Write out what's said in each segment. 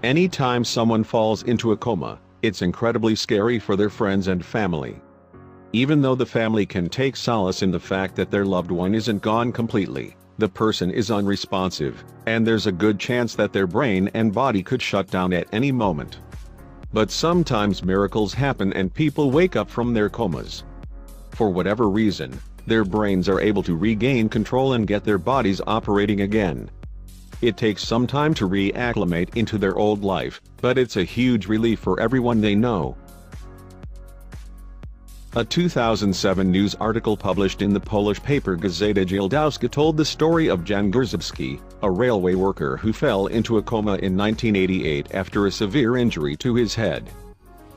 Anytime someone falls into a coma, it's incredibly scary for their friends and family. Even though the family can take solace in the fact that their loved one isn't gone completely, the person is unresponsive, and there's a good chance that their brain and body could shut down at any moment. But sometimes miracles happen and people wake up from their comas. For whatever reason, their brains are able to regain control and get their bodies operating again. It takes some time to reacclimate into their old life, but it's a huge relief for everyone they know. A 2007 news article published in the Polish paper Gazeta Dziennikarska told the story of Jan Grzybski, a railway worker who fell into a coma in 1988 after a severe injury to his head.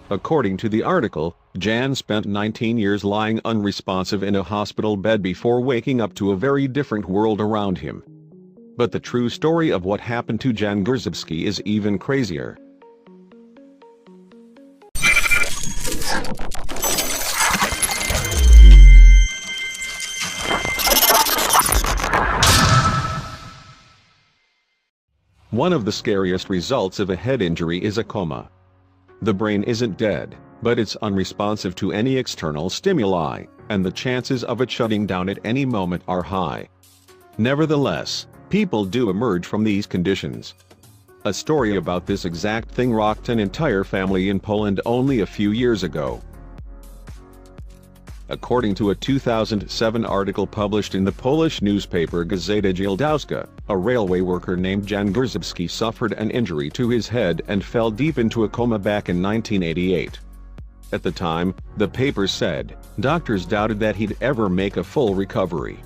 According to the article, Jan spent 19 years lying unresponsive in a hospital bed before waking up to a very different world around him. But the true story of what happened to Jan Grzybski is even crazier. One of the scariest results of a head injury is a coma. The brain isn't dead, but it's unresponsive to any external stimuli, and the chances of it shutting down at any moment are high. Nevertheless, people do emerge from these conditions. A story about this exact thing rocked an entire family in Poland only a few years ago. According to a 2007 article published in the Polish newspaper Gazeta Dziennikarska, a railway worker named Jan Grzybski suffered an injury to his head and fell deep into a coma back in 1988. At the time, the paper said, doctors doubted that he'd ever make a full recovery.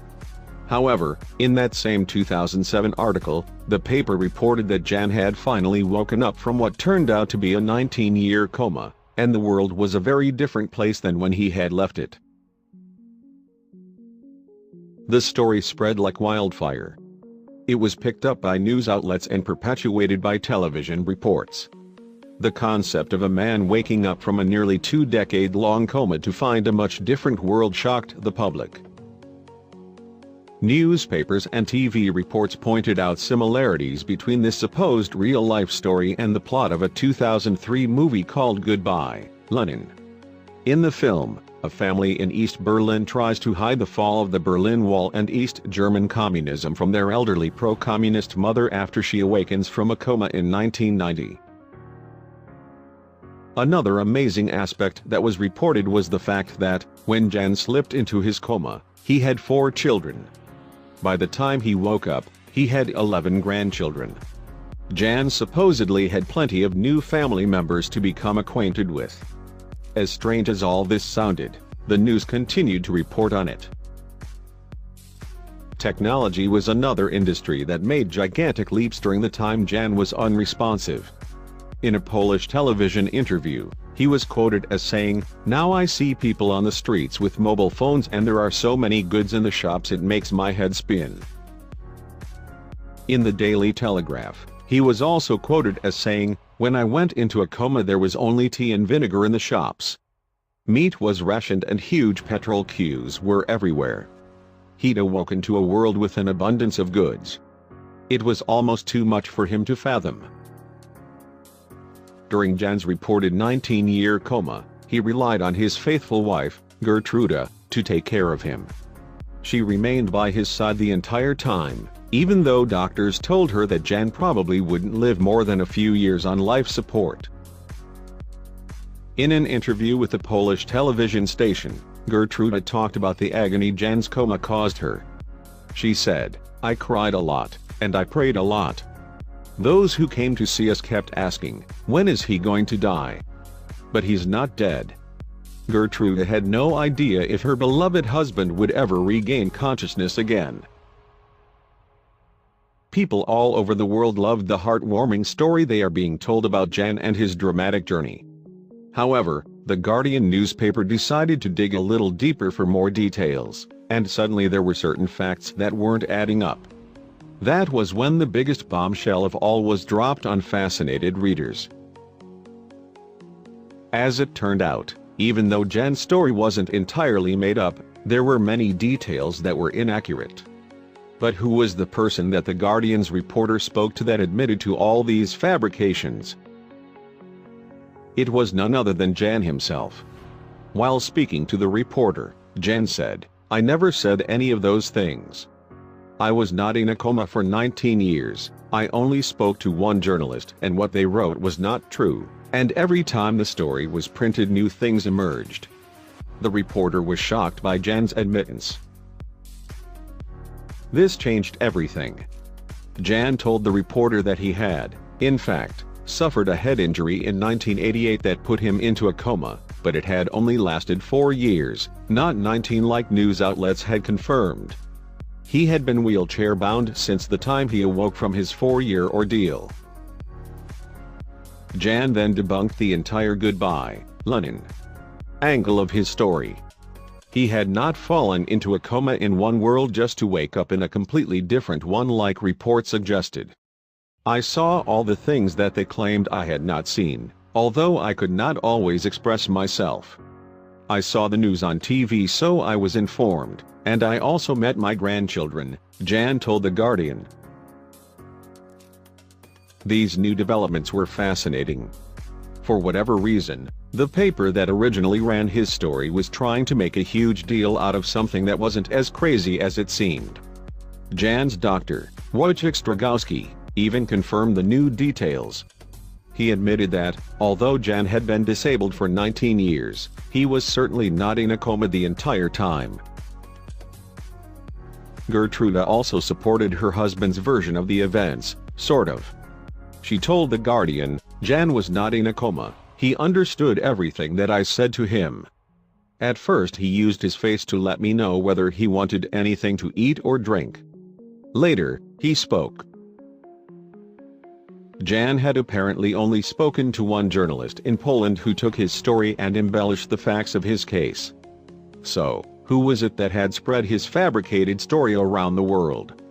However, in that same 2007 article, the paper reported that Jan had finally woken up from what turned out to be a 19-year coma, and the world was a very different place than when he had left it. The story spread like wildfire. It was picked up by news outlets and perpetuated by television reports. The concept of a man waking up from a nearly 2-decade-long coma to find a much different world shocked the public. Newspapers and TV reports pointed out similarities between this supposed real-life story and the plot of a 2003 movie called Goodbye, Lenin. In the film, a family in East Berlin tries to hide the fall of the Berlin Wall and East German communism from their elderly pro-communist mother after she awakens from a coma in 1990. Another amazing aspect that was reported was the fact that, when Jan slipped into his coma, he had 4 children. By the time he woke up, he had 11 grandchildren. Jan supposedly had plenty of new family members to become acquainted with. As strange as all this sounded, the news continued to report on it. Technology was another industry that made gigantic leaps during the time Jan was unresponsive. In a Polish television interview, he was quoted as saying, "Now I see people on the streets with mobile phones and there are so many goods in the shops it makes my head spin." In the Daily Telegraph, he was also quoted as saying, "When I went into a coma there was only tea and vinegar in the shops. Meat was rationed and huge petrol queues were everywhere. He'd awoken to a world with an abundance of goods. It was almost too much for him to fathom." During Jan's reported 19-year coma, he relied on his faithful wife, Gertruda, to take care of him. She remained by his side the entire time, even though doctors told her that Jan probably wouldn't live more than a few years on life support. In an interview with a Polish television station, Gertruda talked about the agony Jan's coma caused her. She said, "I cried a lot, and I prayed a lot. Those who came to see us kept asking, when is he going to die? But he's not dead." Gertrude had no idea if her beloved husband would ever regain consciousness again. People all over the world loved the heartwarming story they are being told about Jan and his dramatic journey. However, the Guardian newspaper decided to dig a little deeper for more details, and suddenly there were certain facts that weren't adding up. That was when the biggest bombshell of all was dropped on fascinated readers. As it turned out, even though Jan's story wasn't entirely made up, there were many details that were inaccurate. But who was the person that the Guardian's reporter spoke to that admitted to all these fabrications? It was none other than Jan himself. While speaking to the reporter, Jan said, "I never said any of those things. I was not in a coma for 19 years, I only spoke to one journalist and what they wrote was not true, and every time the story was printed new things emerged." The reporter was shocked by Jan's admittance. This changed everything. Jan told the reporter that he had, in fact, suffered a head injury in 1988 that put him into a coma, but it had only lasted 4 years, not 19 like news outlets had confirmed. He had been wheelchair-bound since the time he awoke from his 4-year ordeal. Jan then debunked the entire goodbye, Lenin angle of his story. He had not fallen into a coma in one world just to wake up in a completely different one like report suggested. "I saw all the things that they claimed I had not seen, although I could not always express myself. I saw the news on TV so I was informed, and I also met my grandchildren," Jan told The Guardian. These new developments were fascinating. For whatever reason, the paper that originally ran his story was trying to make a huge deal out of something that wasn't as crazy as it seemed. Jan's doctor, Wojciech Stragowski, even confirmed the new details. He admitted that, although Jan had been disabled for 19 years, he was certainly not in a coma the entire time. Gertruda also supported her husband's version of the events, sort of. She told The Guardian, "Jan was not in a coma, he understood everything that I said to him. At first he used his face to let me know whether he wanted anything to eat or drink. Later, he spoke." Jan had apparently only spoken to one journalist in Poland who took his story and embellished the facts of his case. So, who was it that had spread his fabricated story around the world?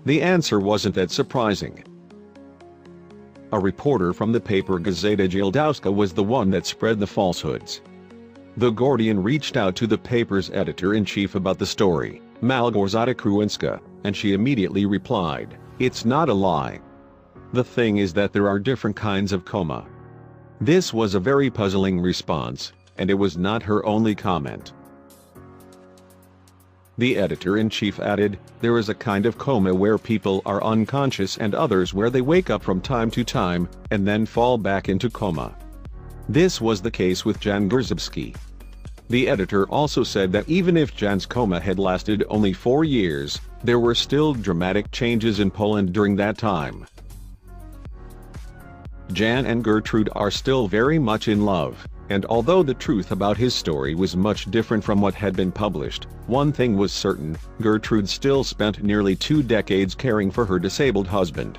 The answer wasn't that surprising. A reporter from the paper Gazeta Gildowska was the one that spread the falsehoods. The Guardian reached out to the paper's editor-in-chief about the story, Malgorzata Kruinska, and she immediately replied, "It's not a lie. The thing is that there are different kinds of coma." This was a very puzzling response, and it was not her only comment. The editor-in-chief added, "There is a kind of coma where people are unconscious and others where they wake up from time to time, and then fall back into coma. This was the case with Jan Grzycki." The editor also said that even if Jan's coma had lasted only 4 years, there were still dramatic changes in Poland during that time. Jan and Gertrude are still very much in love, and although the truth about his story was much different from what had been published, one thing was certain: Gertrude still spent nearly 2 decades caring for her disabled husband.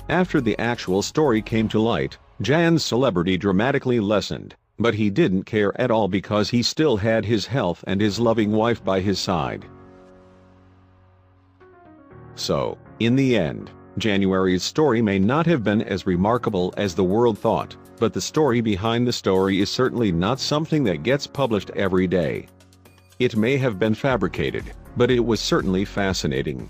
After the actual story came to light, Jan's celebrity dramatically lessened, but he didn't care at all because he still had his health and his loving wife by his side. So, in the end, January's story may not have been as remarkable as the world thought, but the story behind the story is certainly not something that gets published every day. It may have been fabricated, but it was certainly fascinating.